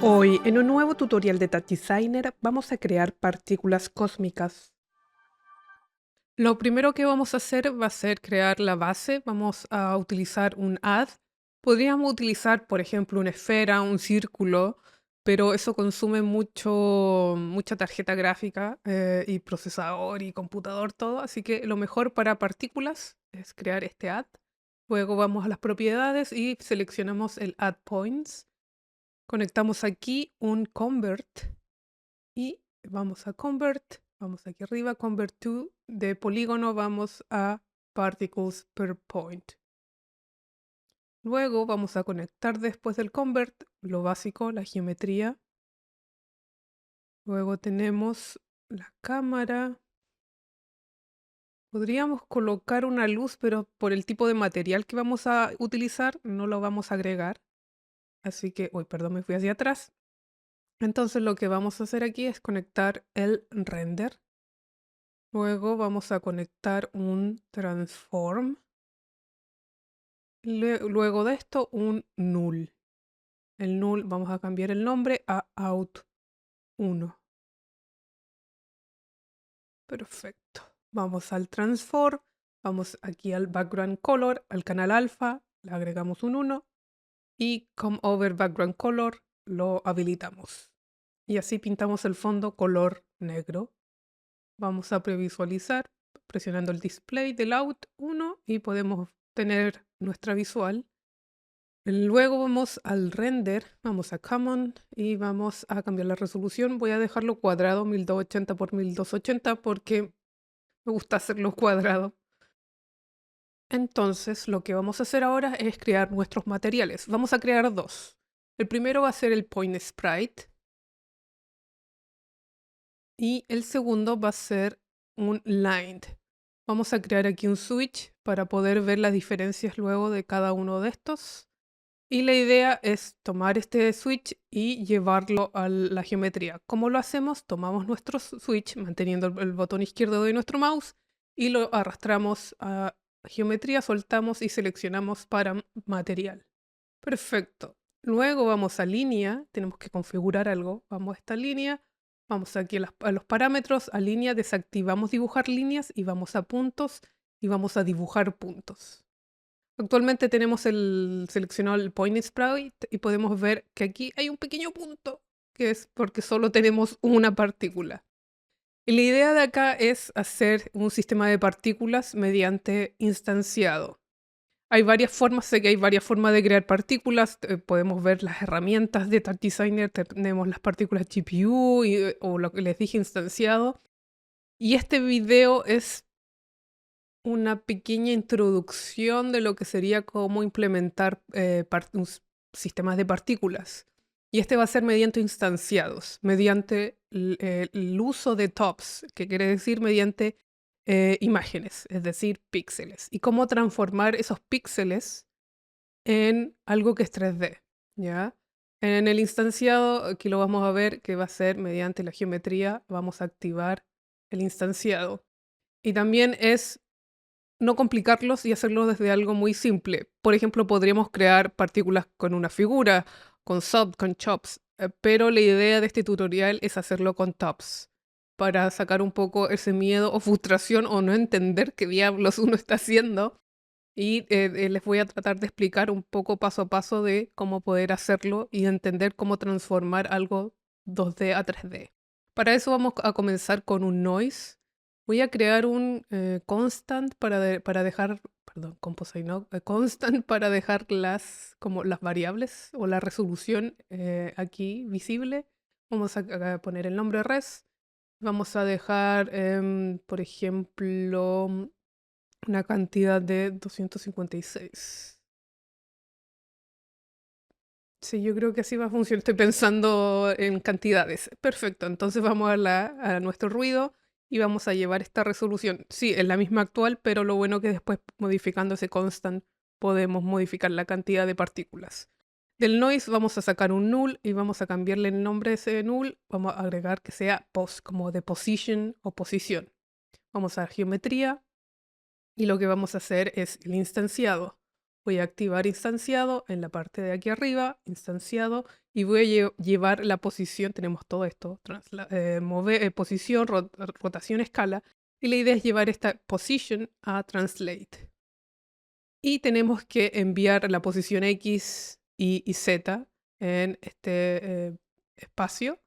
Hoy, en un nuevo tutorial de Touch Designer, vamos a crear partículas cósmicas. Lo primero que vamos a hacer va a ser crear la base. Vamos a utilizar un add. Podríamos utilizar, por ejemplo, una esfera, un círculo, pero eso consume mucha tarjeta gráfica y procesador y computador, todo. Así que lo mejor para partículas es crear este add. Luego vamos a las propiedades y seleccionamos el add points. Conectamos aquí un convert y vamos a convert, vamos aquí arriba, convert to, de polígono vamos a particles per point. Luego vamos a conectar después del convert lo básico, la geometría. Luego tenemos la cámara. Podríamos colocar una luz, pero por el tipo de material que vamos a utilizar no lo vamos a agregar. Así que, uy, perdón, me fui hacia atrás. Entonces lo que vamos a hacer aquí es conectar el render. Luego vamos a conectar un transform. Luego de esto un null. El null vamos a cambiar el nombre a out1. Perfecto. Vamos al transform. Vamos aquí al background color, al canal alfa. Le agregamos un 1. Y come over background color lo habilitamos. Y así pintamos el fondo color negro. Vamos a previsualizar presionando el display del out 1 y podemos tener nuestra visual. Luego vamos al render, vamos a common y vamos a cambiar la resolución. Voy a dejarlo cuadrado 1280 por 1280 porque me gusta hacerlo cuadrado. Entonces lo que vamos a hacer ahora es crear nuestros materiales. Vamos a crear dos. El primero va a ser el point sprite y el segundo va a ser un line. Vamos a crear aquí un switch para poder ver las diferencias luego de cada uno de estos. Y la idea es tomar este switch y llevarlo a la geometría. ¿Cómo lo hacemos? Tomamos nuestro switch manteniendo el botón izquierdo de nuestro mouse y lo arrastramos a geometría, soltamos y seleccionamos para material. Perfecto. Luego vamos a línea, tenemos que configurar algo. Vamos a esta línea, vamos aquí a los parámetros, a línea, desactivamos dibujar líneas y vamos a puntos y vamos a dibujar puntos. Actualmente tenemos seleccionado el point sprite y podemos ver que aquí hay un pequeño punto, que es porque solo tenemos una partícula. Y la idea de acá es hacer un sistema de partículas mediante instanciado. Hay varias formas, sé que hay varias formas de crear partículas. Podemos ver las herramientas de Touch Designer, tenemos las partículas GPU o lo que les dije instanciado. Y este video es una pequeña introducción de lo que sería cómo implementar sistemas de partículas. Y este va a ser mediante instanciados, mediante el uso de tops, que quiere decir mediante imágenes, es decir, píxeles. Y cómo transformar esos píxeles en algo que es 3D, ¿ya? En el instanciado, aquí lo vamos a ver que va a ser mediante la geometría, vamos a activar el instanciado. Y también es no complicarlos y hacerlo desde algo muy simple. Por ejemplo, podríamos crear partículas con una figura, con sub, con chops, pero la idea de este tutorial es hacerlo con tops, para sacar un poco ese miedo o frustración o no entender qué diablos uno está haciendo. Y les voy a tratar de explicar un poco paso a paso de cómo poder hacerlo y entender cómo transformar algo 2D a 3D. Para eso vamos a comenzar con un noise. Voy a crear un constant para dejar, perdón, composite no, constant para dejar como las variables o la resolución aquí visible. Vamos a poner el nombre res. Vamos a dejar, por ejemplo, una cantidad de 256. Sí, yo creo que así va a funcionar. Estoy pensando en cantidades. Perfecto, entonces vamos a nuestro ruido y vamos a llevar esta resolución. Sí, es la misma actual, pero lo bueno que después modificando ese constant podemos modificar la cantidad de partículas. Del noise vamos a sacar un null y vamos a cambiarle el nombre de ese null. Vamos a agregar que sea pos, como de position o posición. Vamos a geometría y lo que vamos a hacer es el instanciado. Voy a activar instanciado en la parte de aquí arriba, instanciado, y voy a llevar la posición, tenemos todo esto, posición, rotación, escala, y la idea es llevar esta position a translate. Y tenemos que enviar la posición X y Z en este espacio.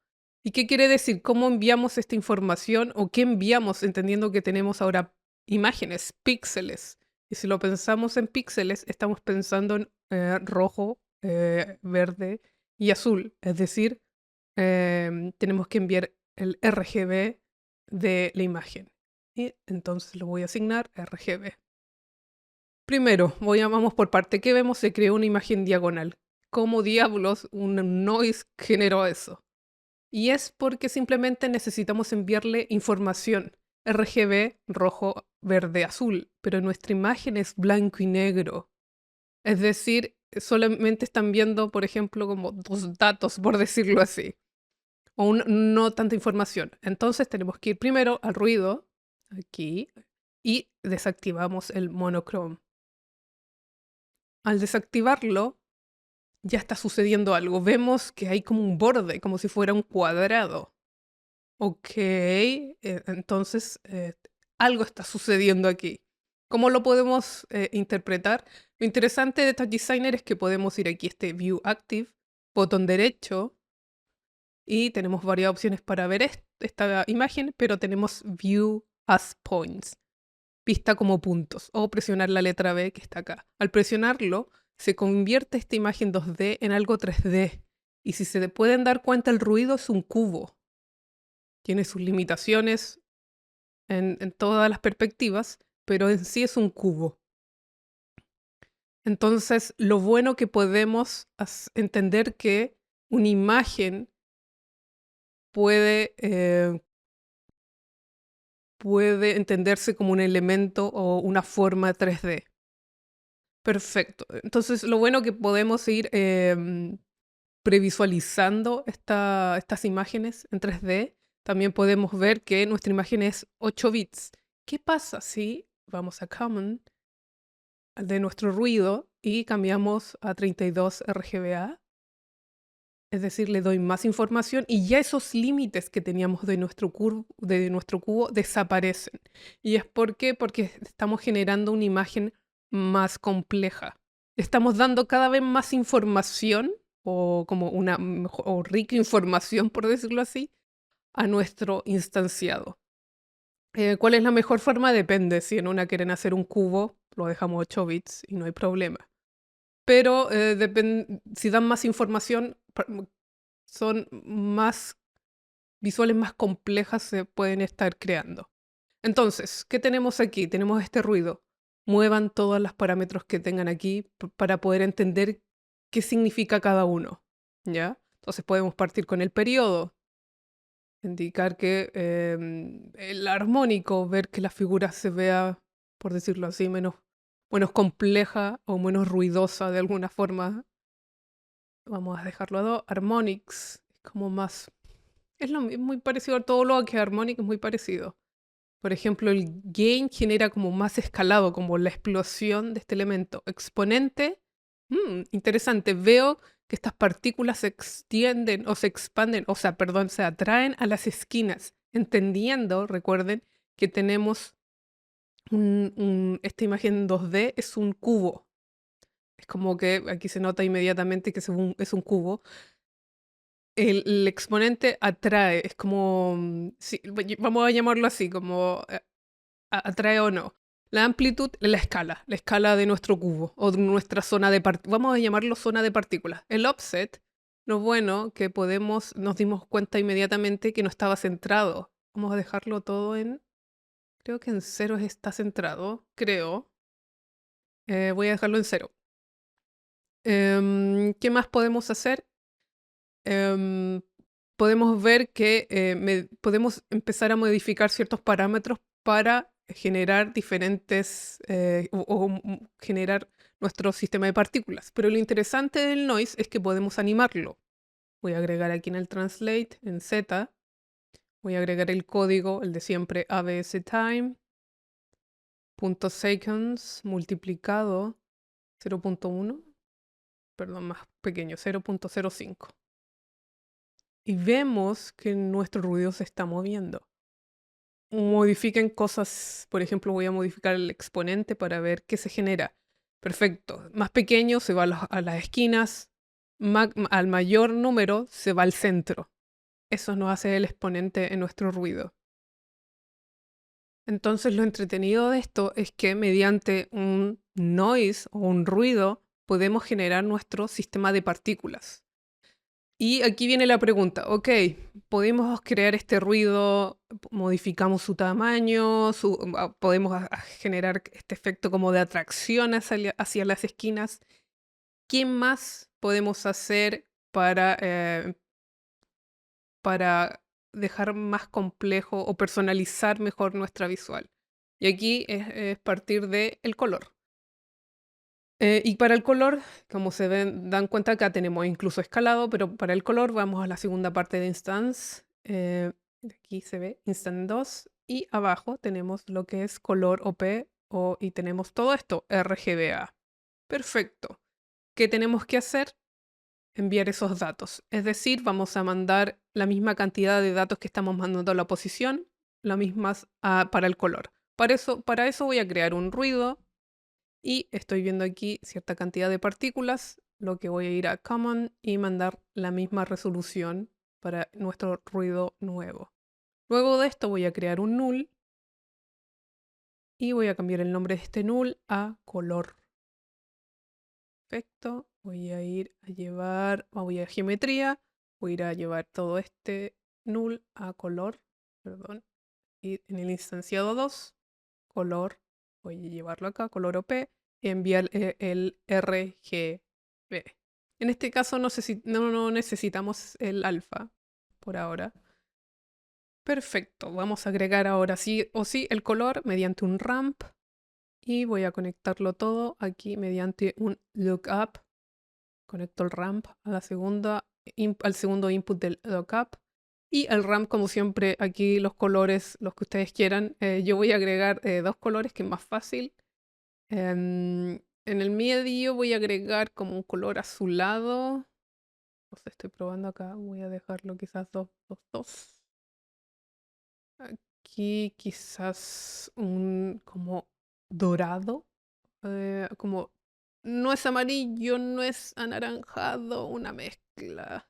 ¿Y qué quiere decir? ¿Cómo enviamos esta información o qué enviamos entendiendo que tenemos ahora imágenes, píxeles? Y si lo pensamos en píxeles, estamos pensando en rojo, verde y azul. Es decir, tenemos que enviar el RGB de la imagen. Y entonces lo voy a asignar RGB. Primero, vamos por parte. ¿Qué vemos? Se creó una imagen diagonal. ¿Cómo diablos un noise generó eso? Y es porque simplemente necesitamos enviarle información. RGB, rojo, verde, azul. Pero nuestra imagen es blanco y negro. Es decir, solamente están viendo, por ejemplo, como dos datos, por decirlo así. O no tanta información. Entonces tenemos que ir primero al ruido, aquí, y desactivamos el monochrome. Al desactivarlo, ya está sucediendo algo. Vemos que hay como un borde, como si fuera un cuadrado. Ok, entonces algo está sucediendo aquí. ¿Cómo lo podemos interpretar? Lo interesante de Touch Designer es que podemos ir aquí a este View Active, botón derecho, y tenemos varias opciones para ver esta imagen, pero tenemos View as Points, vista como puntos, o presionar la letra B que está acá. Al presionarlo, se convierte esta imagen 2D en algo 3D. Y si se pueden dar cuenta, el ruido es un cubo. Tiene sus limitaciones en todas las perspectivas, pero en sí es un cubo. Entonces, lo bueno que podemos entender que una imagen puede, puede entenderse como un elemento o una forma 3D. Perfecto. Entonces, lo bueno que podemos ir previsualizando estas imágenes en 3D, también podemos ver que nuestra imagen es 8 bits. ¿Qué pasa si vamos a Common de nuestro ruido y cambiamos a 32 RGBA? Es decir, le doy más información y ya esos límites que teníamos de nuestro cubo desaparecen. ¿Y es por qué? Porque estamos generando una imagen más compleja. Estamos dando cada vez más información o como una o rica información, por decirlo así, a nuestro instanciado. ¿Cuál es la mejor forma? Depende. Si en una quieren hacer un cubo, lo dejamos 8 bits y no hay problema. Pero si dan más información, son más visuales más complejas se pueden estar creando. Entonces, ¿qué tenemos aquí? Tenemos este ruido. Muevan todos los parámetros que tengan aquí para poder entender qué significa cada uno. ¿Ya? Entonces podemos partir con el periodo, indicar que el armónico, ver que la figura se vea, por decirlo así, menos compleja o menos ruidosa de alguna forma. Vamos a dejarlo a 2. Harmonics, es como más. Muy parecido a todo lo que Harmonic es muy parecido. Por ejemplo, el gain genera como más escalado, como la explosión de este elemento. Exponente, interesante. Veo que estas partículas se extienden o se expanden, o sea, perdón, se atraen a las esquinas. Entendiendo, recuerden, que tenemos esta imagen 2D es un cubo. Es como que aquí se nota inmediatamente que es un cubo. El exponente atrae, es como, sí, vamos a llamarlo así, como atrae o no. La amplitud, la escala de nuestro cubo o de nuestra zona de partículas. Vamos a llamarlo zona de partículas. El offset, lo bueno que nos dimos cuenta inmediatamente que no estaba centrado. Vamos a dejarlo todo creo que en cero está centrado, creo. Voy a dejarlo en cero. ¿Qué más podemos hacer? Em, Podemos ver que podemos empezar a modificar ciertos parámetros para generar diferentes generar nuestro sistema de partículas. Pero lo interesante del noise es que podemos animarlo. Voy a agregar aquí en el translate, en Z, voy a agregar el código, el de siempre, abs time, .seconds multiplicado 0.1, perdón, más pequeño, 0.05. Y vemos que nuestro ruido se está moviendo. Modifiquen cosas, por ejemplo, voy a modificar el exponente para ver qué se genera. Perfecto, más pequeño se va a las esquinas, al mayor número se va al centro. Eso nos hace el exponente en nuestro ruido. Entonces lo entretenido de esto es que mediante un noise o un ruido podemos generar nuestro sistema de partículas. Y aquí viene la pregunta, ok, podemos crear este ruido, modificamos su tamaño, podemos generar este efecto como de atracción hacia las esquinas. ¿Qué más podemos hacer para dejar más complejo o personalizar mejor nuestra visual? Y aquí es partir del color. Y para el color, como dan cuenta, acá tenemos incluso escalado, pero para el color vamos a la segunda parte de Instance. Aquí se ve Instant 2 y abajo tenemos lo que es color OP y tenemos todo esto, RGBA. Perfecto. ¿Qué tenemos que hacer? Enviar esos datos. Es decir, vamos a mandar la misma cantidad de datos que estamos mandando a la posición, las mismas para el color. Para eso voy a crear un ruido y estoy viendo aquí cierta cantidad de partículas, lo que voy a ir a Common y mandar la misma resolución para nuestro ruido nuevo. Luego de esto voy a crear un null y voy a cambiar el nombre de este null a color. Perfecto. Voy a geometría, voy a ir a llevar todo este null a color, perdón, y en el instanciado 2, color, voy a llevarlo acá, color OP, y enviar el RGB. En este caso no necesitamos el alfa por ahora. Perfecto, vamos a agregar ahora sí o sí el color mediante un ramp y voy a conectarlo todo aquí mediante un lookup. Conecto el ramp al segundo input del lookup y el ramp, como siempre, aquí los colores, los que ustedes quieran. Yo voy a agregar dos colores que es más fácil. En el medio voy a agregar como un color azulado. No sé, estoy probando acá. Voy a dejarlo quizás 2. Aquí quizás un como dorado. Como no es amarillo, no es anaranjado, una mezcla.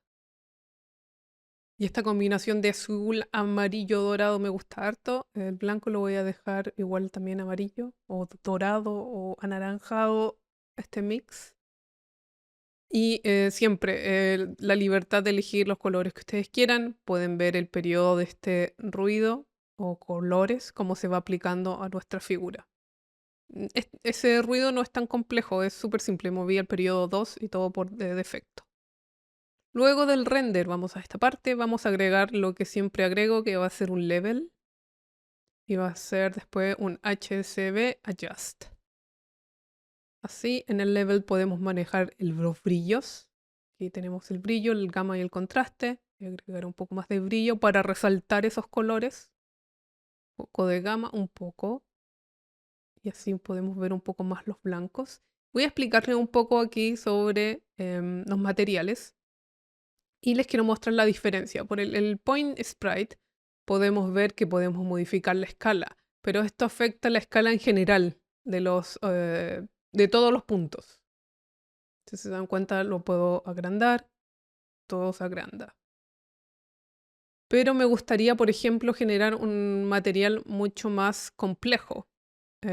Y esta combinación de azul, amarillo, dorado me gusta harto. El blanco lo voy a dejar igual también amarillo, o dorado, o anaranjado, este mix. Y siempre la libertad de elegir los colores que ustedes quieran. Pueden ver el periodo de este ruido o colores, cómo se va aplicando a nuestra figura. Ese ruido no es tan complejo, es súper simple. Moví el periodo 2 y todo por defecto. Luego del render, vamos a esta parte, vamos a agregar lo que siempre agrego, que va a ser un level. Y va a ser después un HSV adjust. Así, en el level podemos manejar los brillos. Aquí tenemos el brillo, el gamma y el contraste. Voy a agregar un poco más de brillo para resaltar esos colores. Un poco de gamma, un poco. Y así podemos ver un poco más los blancos. Voy a explicarles un poco aquí sobre los materiales. Y les quiero mostrar la diferencia. Por el Point Sprite podemos ver que podemos modificar la escala, pero esto afecta la escala en general de todos los puntos. Si se dan cuenta, lo puedo agrandar, todo se agranda. Pero me gustaría, por ejemplo, generar un material mucho más complejo.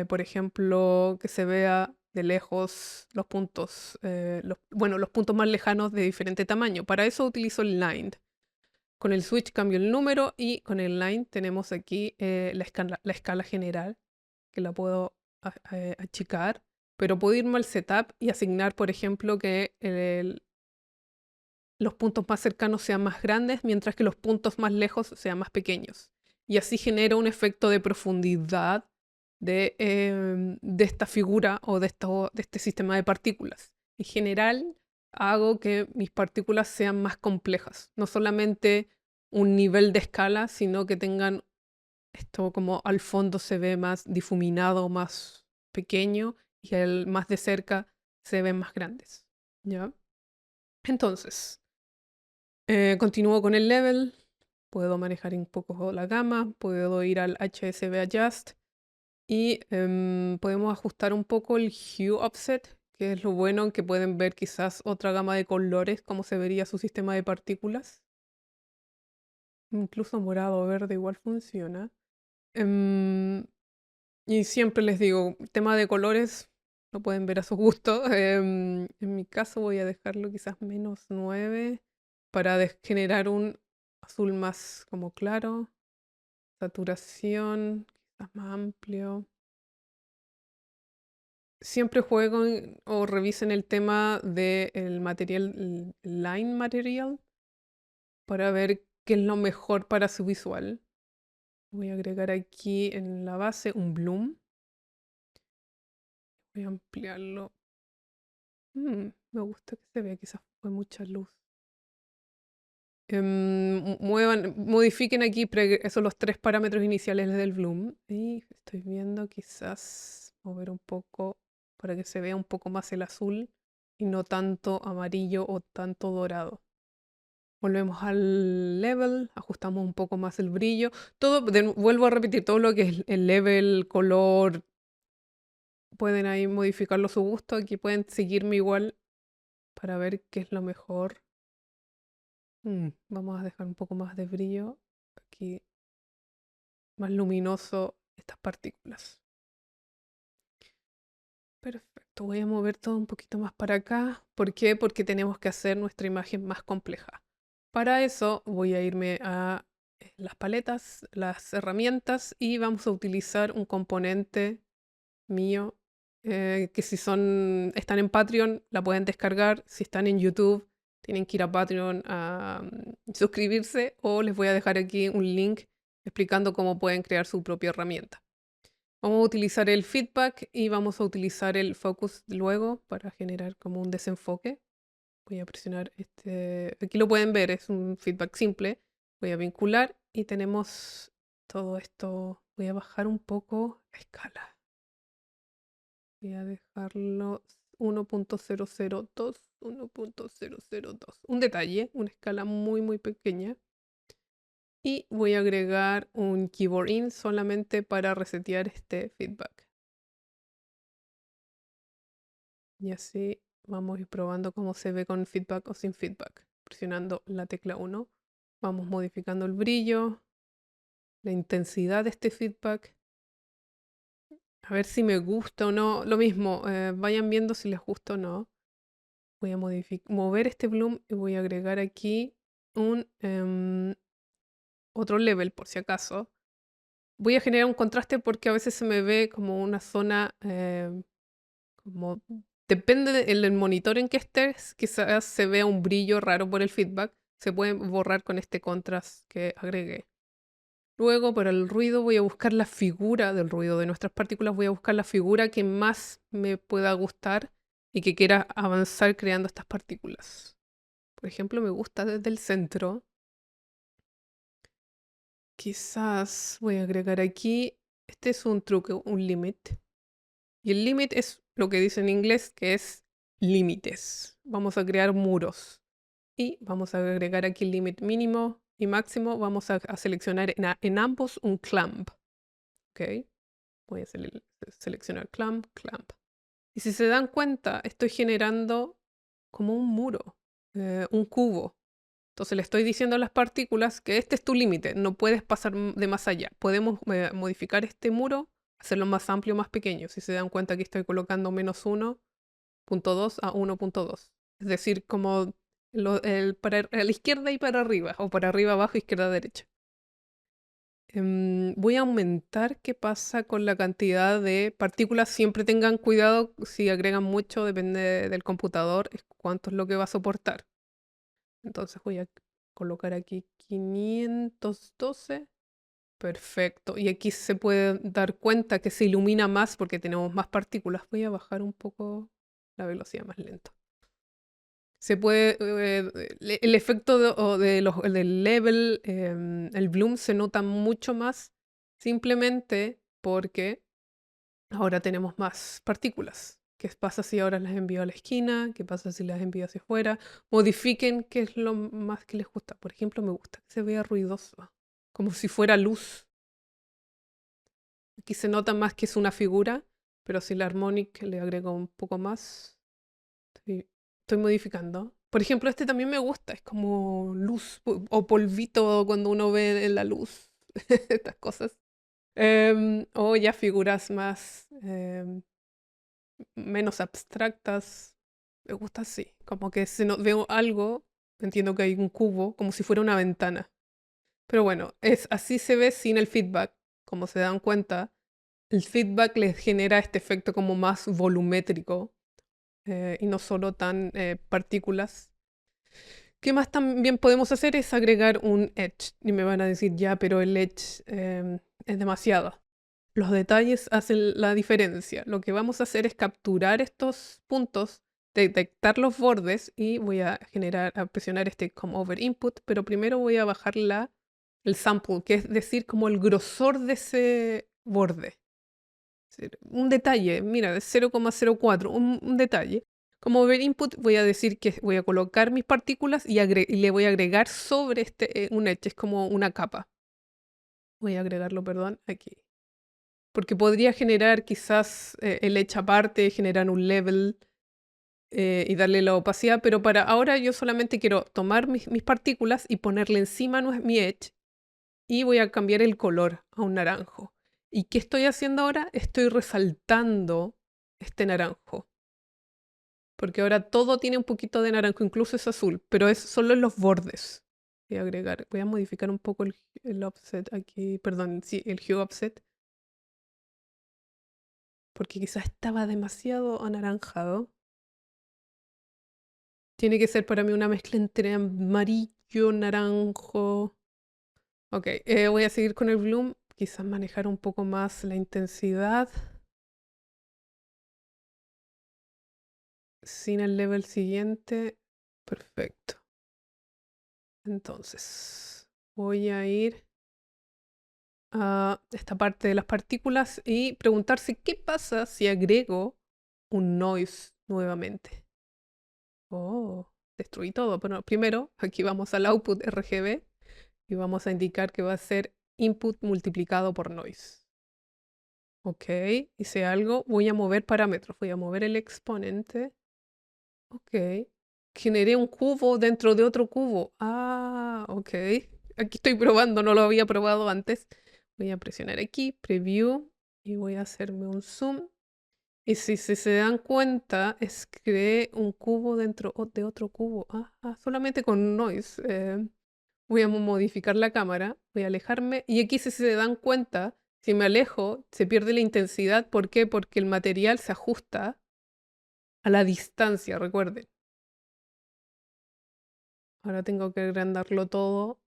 Por ejemplo, que se vea de lejos los puntos, los puntos más lejanos de diferente tamaño. Para eso utilizo el line. Con el switch cambio el número y con el line tenemos aquí la escala general, que la puedo achicar, pero puedo irme al setup y asignar, por ejemplo, que los puntos más cercanos sean más grandes, mientras que los puntos más lejos sean más pequeños. Y así genera un efecto de profundidad de esta figura o de este sistema de partículas. En general, hago que mis partículas sean más complejas, no solamente un nivel de escala, sino que tengan esto como al fondo se ve más difuminado, más pequeño, y más de cerca se ven más grandes. ¿Ya? Entonces, continúo con el level. Puedo manejar un poco la gama. Puedo ir al HSV Adjust. Y podemos ajustar un poco el Hue Offset, que es lo bueno en que pueden ver quizás otra gama de colores, como se vería su sistema de partículas. Incluso morado o verde igual funciona. Em, y siempre les digo, tema de colores, lo pueden ver a su gusto. En mi caso voy a dejarlo quizás -9 para generar un azul más como claro. Saturación, quizás más amplio. Siempre jueguen o revisen el tema del material, el line material, para ver qué es lo mejor para su visual. Voy a agregar aquí en la base un bloom. Voy a ampliarlo. Me gusta que se vea, quizás fue mucha luz. Modifiquen aquí, esos los 3 parámetros iniciales del bloom. Y estoy viendo quizás mover un poco para que se vea un poco más el azul y no tanto amarillo o tanto dorado. Volvemos al level, ajustamos un poco más el brillo. Todo, vuelvo a repetir, todo lo que es el level, color, pueden ahí modificarlo a su gusto. Aquí pueden seguirme igual para ver qué es lo mejor. Vamos a dejar un poco más de brillo. Aquí, más luminoso estas partículas. Perfecto, voy a mover todo un poquito más para acá. ¿Por qué? Porque tenemos que hacer nuestra imagen más compleja. Para eso voy a irme a las paletas, las herramientas y vamos a utilizar un componente mío que si están en Patreon la pueden descargar. Si están en YouTube tienen que ir a Patreon a suscribirse o les voy a dejar aquí un link explicando cómo pueden crear su propia herramienta. Vamos a utilizar el feedback y vamos a utilizar el focus luego para generar como un desenfoque. Voy a presionar este. Aquí lo pueden ver, es un feedback simple. Voy a vincular y tenemos todo esto. Voy a bajar un poco la escala. Voy a dejarlo 1.002, 1.002. Un detalle, una escala muy, muy pequeña. Y voy a agregar un keyboard in solamente para resetear este feedback. Y así vamos a ir probando cómo se ve con feedback o sin feedback. Presionando la tecla 1. Vamos modificando el brillo, la intensidad de este feedback. A ver si me gusta o no. Lo mismo, vayan viendo si les gusta o no. Voy a mover este bloom y voy a agregar aquí un otro level por si acaso. Voy a generar un contraste porque a veces se me ve como una zona como depende del monitor en que estés, quizás se vea un brillo raro por el feedback. Se puede borrar con este contrast que agregué. Luego, para el ruido, voy a buscar la figura del ruido de nuestras partículas. Voy a buscar la figura que más me pueda gustar y que quiera avanzar creando estas partículas. Por ejemplo, me gusta desde el centro. Quizás voy a agregar aquí. Este es un truque, un limit. Y el limit es lo que dice en inglés, que es límites. Vamos a crear muros. Y vamos a agregar aquí el límite mínimo y máximo. Vamos a seleccionar en ambos un clamp. ¿Ok? Voy a seleccionar clamp, clamp. Y si se dan cuenta, estoy generando como un muro, un cubo. Entonces le estoy diciendo a las partículas que este es tu límite, no puedes pasar de más allá. Podemos modificar este muro, hacerlo más amplio, más pequeño. Si se dan cuenta que estoy colocando -1.2 a 1.2. Es decir, como para a la izquierda y para arriba, o para arriba, abajo, izquierda, derecha. Voy a aumentar qué pasa con la cantidad de partículas. Siempre tengan cuidado si agregan mucho, depende del computador, es cuánto es lo que va a soportar. Entonces voy a colocar aquí 512. Perfecto. Y aquí se puede dar cuenta que se ilumina más porque tenemos más partículas. Voy a bajar un poco la velocidad más lento. Se puede, el efecto del level, el bloom se nota mucho más simplemente porque ahora tenemos más partículas. ¿Qué pasa si ahora las envío a la esquina? ¿Qué pasa si las envío hacia afuera? Modifiquen qué es lo más que les gusta. Por ejemplo, me gusta que se vea ruidoso, como si fuera luz. Aquí se nota más que es una figura, pero si la Harmonic le agrego un poco más, estoy modificando. Por ejemplo, este también me gusta, es como luz o polvito cuando uno ve en la luz, estas cosas. O ya figuras más menos abstractas. Me gusta así, como que si no veo algo, entiendo que hay un cubo, como si fuera una ventana. Pero bueno, así se ve sin el feedback. Como se dan cuenta, el feedback les genera este efecto como más volumétrico y no solo tan partículas. ¿Qué más también podemos hacer? Es agregar un edge. Y me van a decir, ya, pero el edge es demasiado. Los detalles hacen la diferencia. Lo que vamos a hacer es capturar estos puntos, detectar los bordes y voy a presionar este come over input, pero primero voy a bajar el sample, que es decir, como el grosor de ese borde. Un detalle, mira, de 0,04, un detalle. Como over input voy a decir que voy a colocar mis partículas y le voy a agregar sobre un edge, es como una capa. Voy a agregarlo, perdón, aquí. Porque podría generar quizás el edge aparte, generar un level y darle la opacidad, pero para ahora yo solamente quiero tomar mis partículas y ponerle encima mi edge y voy a cambiar el color a un naranjo. ¿Y qué estoy haciendo ahora? Estoy resaltando este naranjo. Porque ahora todo tiene un poquito de naranjo, incluso es azul, pero es solo en los bordes. Voy a modificar un poco el offset aquí, perdón, sí, el hue offset. Porque quizás estaba demasiado anaranjado. Tiene que ser para mí una mezcla entre amarillo, naranjo. Ok, voy a seguir con el bloom. Quizás manejar un poco más la intensidad. Sin el level siguiente. Perfecto. Entonces, voy a ir a esta parte de las partículas y preguntarse qué pasa si agrego un noise nuevamente. Oh, destruí todo. Pero primero, aquí vamos al output RGB y vamos a indicar que va a ser input multiplicado por noise. Ok, hice algo. Voy a mover parámetros. Voy a mover el exponente. Ok. Generé un cubo dentro de otro cubo. Ah, ok. Aquí estoy probando, no lo había probado antes. Voy a presionar aquí, preview, y voy a hacerme un zoom. Y si se dan cuenta, creé un cubo dentro de otro cubo. Solamente con noise. Voy a modificar la cámara, voy a alejarme. Y aquí si se dan cuenta, si me alejo, se pierde la intensidad. ¿Por qué? Porque el material se ajusta a la distancia, recuerden. Ahora tengo que agrandarlo todo,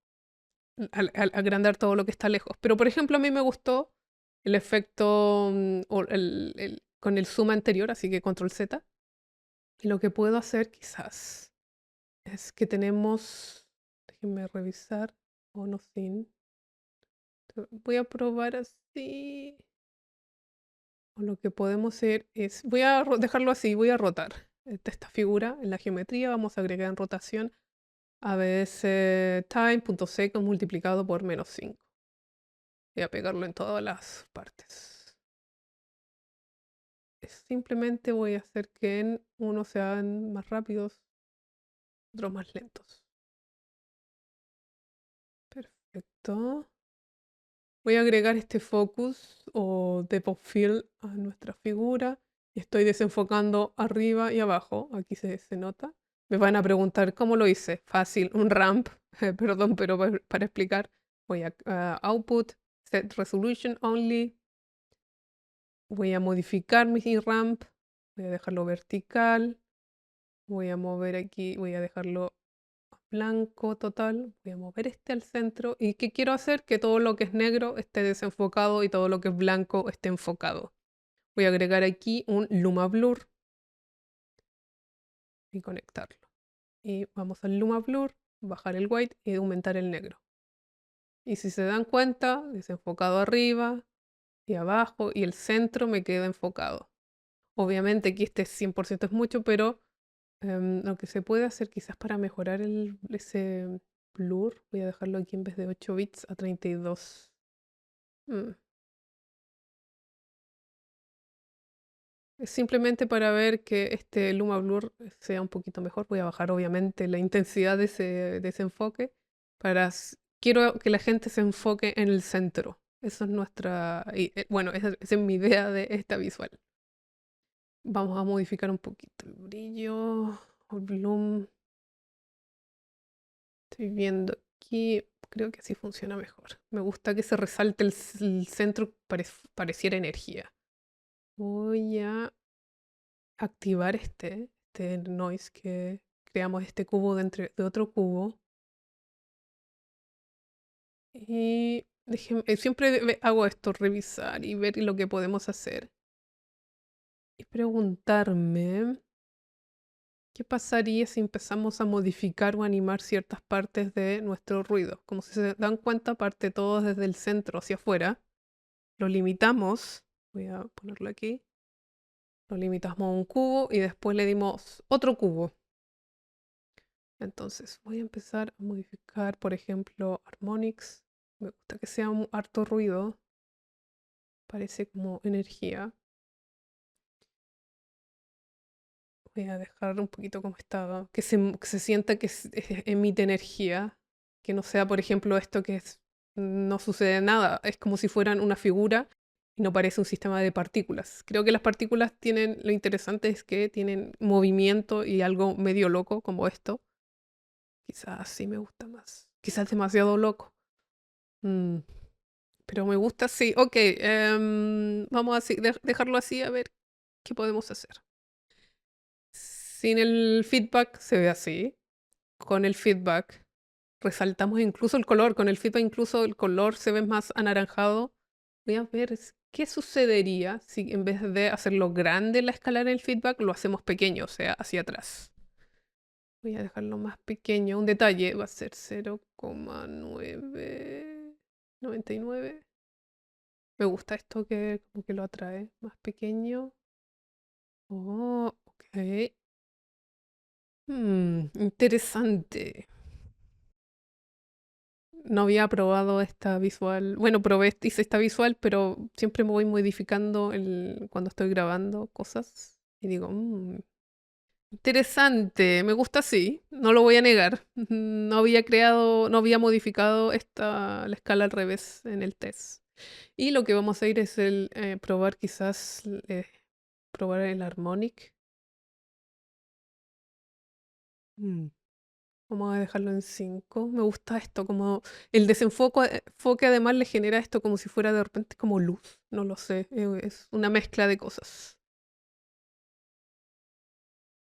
agrandar todo lo que está lejos. Pero por ejemplo, a mí me gustó el efecto con el zoom anterior, así que control Z. Y lo que puedo hacer quizás es que tenemos, déjenme revisar, no sin. Voy a probar así. O lo que podemos hacer es, voy a dejarlo así, voy a rotar esta figura en la geometría, vamos a agregar en rotación ABS time.second multiplicado por -5. Voy a pegarlo en todas las partes. Simplemente voy a hacer que en unos sean más rápidos, otros más lentos. Perfecto. Voy a agregar este focus o depth of field a nuestra figura y estoy desenfocando arriba y abajo. Aquí se nota. Me van a preguntar cómo lo hice. Fácil, un ramp. Perdón, pero para explicar, voy a output, set resolution only. Voy a modificar mi ramp. Voy a dejarlo vertical. Voy a mover aquí, voy a dejarlo blanco total. Voy a mover este al centro. ¿Y qué quiero hacer? Que todo lo que es negro esté desenfocado y todo lo que es blanco esté enfocado. Voy a agregar aquí un Luma Blur y conectarlo. Y vamos al Luma Blur, bajar el white y aumentar el negro. Y si se dan cuenta, desenfocado arriba y abajo y el centro me queda enfocado. Obviamente aquí este 100% es mucho, pero lo que se puede hacer quizás para mejorar ese blur, voy a dejarlo aquí en vez de 8 bits a 32. Mm. Es simplemente para ver que este Luma Blur sea un poquito mejor. Voy a bajar obviamente la intensidad de ese enfoque. Quiero que la gente se enfoque en el centro. Eso es bueno, esa es mi idea de esta visual. Vamos a modificar un poquito el brillo, el bloom. Estoy viendo aquí, creo que así funciona mejor. Me gusta que se resalte el centro, pareciera energía. Voy a activar este noise que creamos este cubo de otro cubo. Y siempre hago esto, revisar y ver lo que podemos hacer. Y preguntarme qué pasaría si empezamos a modificar o animar ciertas partes de nuestro ruido. Como si se dan cuenta, parte todo desde el centro hacia afuera. Lo limitamos. Voy a ponerlo aquí. Lo limitamos a un cubo y después le dimos otro cubo. Entonces voy a empezar a modificar, por ejemplo, harmonics. Me gusta que sea un harto ruido. Parece como energía. Voy a dejar un poquito como estaba. Que se sienta que emite energía. Que no sea, por ejemplo, esto no sucede nada. Es como si fueran una figura y no parece un sistema de partículas. Creo que las partículas lo interesante es que tienen movimiento y algo medio loco como esto. Quizás sí me gusta más. Quizás demasiado loco. Mm, pero me gusta así. Ok, vamos a dejarlo así a ver qué podemos hacer. Sin el feedback se ve así. Con el feedback resaltamos incluso el color. Con el feedback incluso el color se ve más anaranjado. Voy a ver qué sucedería si en vez de hacerlo grande la escala en el feedback lo hacemos pequeño, o sea, hacia atrás. Voy a dejarlo más pequeño. Un detalle va a ser 0,999. Me gusta esto que como que lo atrae. Más pequeño. Oh, ok. Interesante. No había probado esta visual. Bueno, hice esta visual, pero siempre me voy modificando cuando estoy grabando cosas. Y digo, interesante, me gusta así, no lo voy a negar. No había modificado la escala al revés en el test. Y lo que vamos a ir es probar quizás, probar el harmonic. Mm. Vamos a dejarlo en 5. Me gusta esto, como el desenfoque además le genera esto como si fuera de repente como luz. No lo sé, es una mezcla de cosas.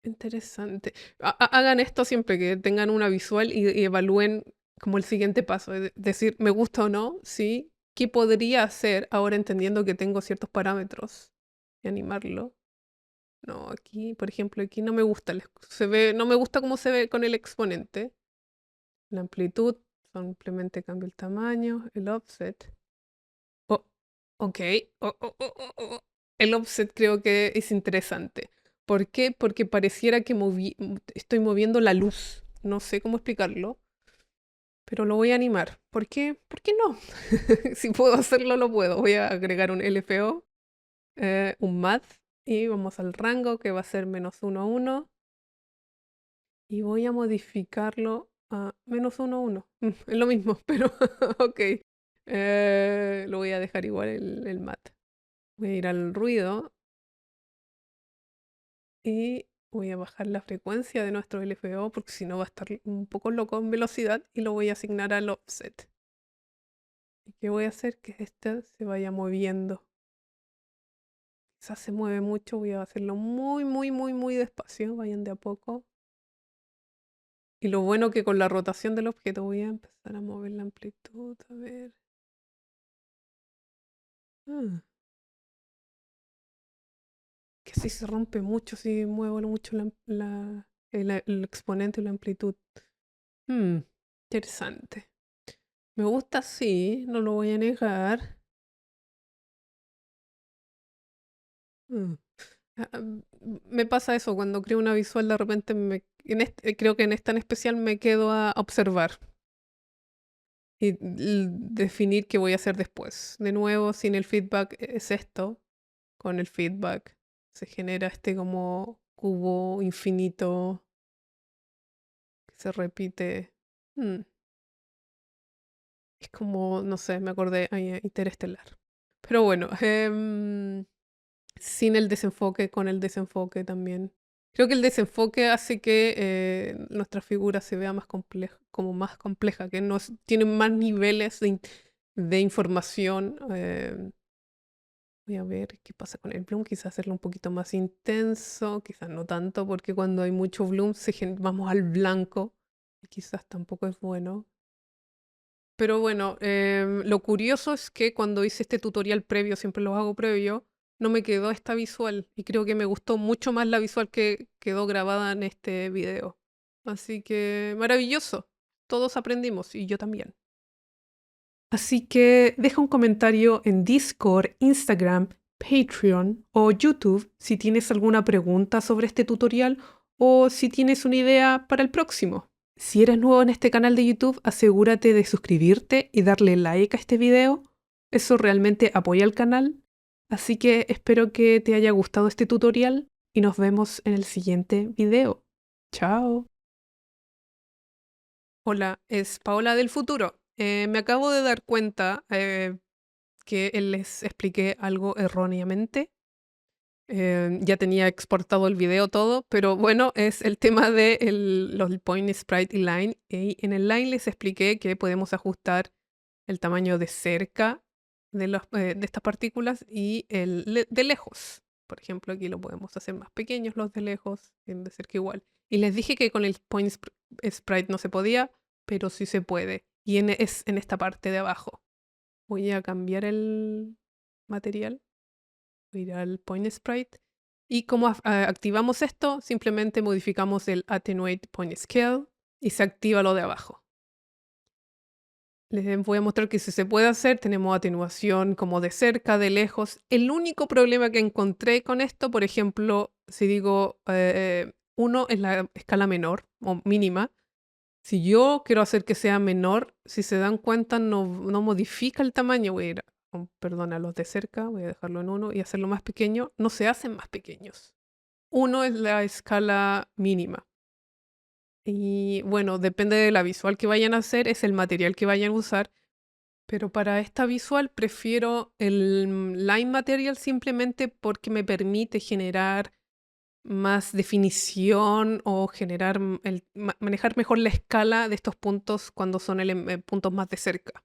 Interesante. Hagan esto siempre que tengan una visual y evalúen como el siguiente paso. Es decir, ¿me gusta o no? Sí. ¿Qué podría hacer ahora entendiendo que tengo ciertos parámetros? Y animarlo. No, aquí, por ejemplo, aquí no me gusta. No me gusta cómo se ve con el exponente. La amplitud, simplemente cambio el tamaño, el offset. Oh, ok. Oh. El offset creo que es interesante. ¿Por qué? Porque pareciera que estoy moviendo la luz. No sé cómo explicarlo, pero lo voy a animar. ¿Por qué? ¿Por qué no? Si puedo hacerlo, lo puedo. Voy a agregar un LFO, un math, y vamos al rango que va a ser -1, 1. Y voy a modificarlo a -1, 1. Es lo mismo, pero ok. Lo voy a dejar igual el mat. Voy a ir al ruido y voy a bajar la frecuencia de nuestro LFO porque si no va a estar un poco loco en velocidad y lo voy a asignar al offset. ¿Y qué voy a hacer? Que este se vaya moviendo. Quizás se mueve mucho, voy a hacerlo muy, muy, muy, muy despacio. Vayan de a poco. Y lo bueno que con la rotación del objeto voy a empezar a mover la amplitud. A ver. Ah, que si se rompe mucho, si muevo mucho el exponente y la amplitud. Interesante. Me gusta así, no lo voy a negar. Mm, Me pasa eso, cuando creo una visual de repente creo que en esta en especial me quedo a observar y definir qué voy a hacer después. De nuevo, sin el feedback es esto, con el feedback se genera este como cubo infinito que se repite. Mm, Es como, no sé, me acordé Interestelar. Pero bueno, sin el desenfoque, con el desenfoque también. Creo que el desenfoque hace que nuestra figura se vea más compleja, como más compleja, que tiene más niveles de información. Voy a ver qué pasa con el bloom, quizás hacerlo un poquito más intenso, quizás no tanto, porque cuando hay mucho bloom vamos al blanco, y quizás tampoco es bueno. Pero bueno, lo curioso es que cuando hice este tutorial previo, siempre lo hago previo, no me quedó esta visual y creo que me gustó mucho más la visual que quedó grabada en este video. Así que maravilloso, todos aprendimos y yo también. Así que deja un comentario en Discord, Instagram, Patreon o YouTube si tienes alguna pregunta sobre este tutorial o si tienes una idea para el próximo. Si eres nuevo en este canal de YouTube, asegúrate de suscribirte y darle like a este video. Eso realmente apoya al canal. Así que espero que te haya gustado este tutorial y nos vemos en el siguiente video. Chao. Hola, es Paola del futuro. Me acabo de dar cuenta que les expliqué algo erróneamente. Ya tenía exportado el video todo, pero bueno, es el tema de los point sprite y line. Y en el line les expliqué que podemos ajustar el tamaño de cerca de estas partículas y de lejos. Por ejemplo, aquí lo podemos hacer más pequeños los de lejos, en de cerca igual. Y les dije que con el point sprite no se podía, pero sí se puede. Y es en esta parte de abajo. Voy a cambiar el material. Voy a ir al Point Sprite. Y como activamos esto, simplemente modificamos el Attenuate Point Scale y se activa lo de abajo. Les voy a mostrar que si se puede hacer, tenemos atenuación como de cerca, de lejos. El único problema que encontré con esto, por ejemplo, si digo 1 es la escala menor o mínima, si yo quiero hacer que sea menor, si se dan cuenta, no modifica el tamaño. Voy a ir, perdón, a los de cerca, voy a dejarlo en 1 y hacerlo más pequeño. No se hacen más pequeños. 1 es la escala mínima. Y bueno, depende de la visual que vayan a hacer, es el material que vayan a usar. Pero para esta visual prefiero el Line Material simplemente porque me permite generar más definición o generar manejar mejor la escala de estos puntos cuando son puntos más de cerca.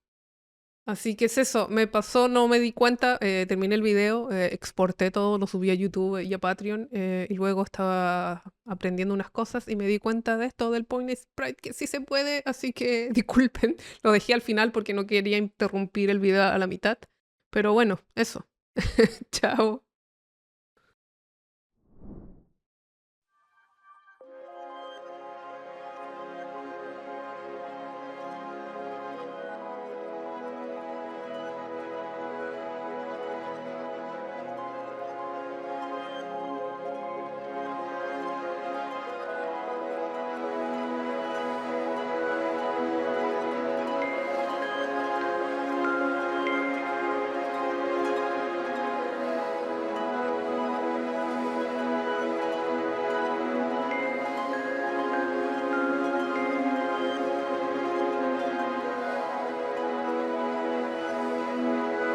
Así que es eso, me pasó, no me di cuenta, terminé el video, exporté todo, lo subí a YouTube y a Patreon y luego estaba aprendiendo unas cosas y me di cuenta de esto del Point Sprite que sí se puede, así que disculpen, lo dejé al final porque no quería interrumpir el video a la mitad, pero bueno, eso, chao.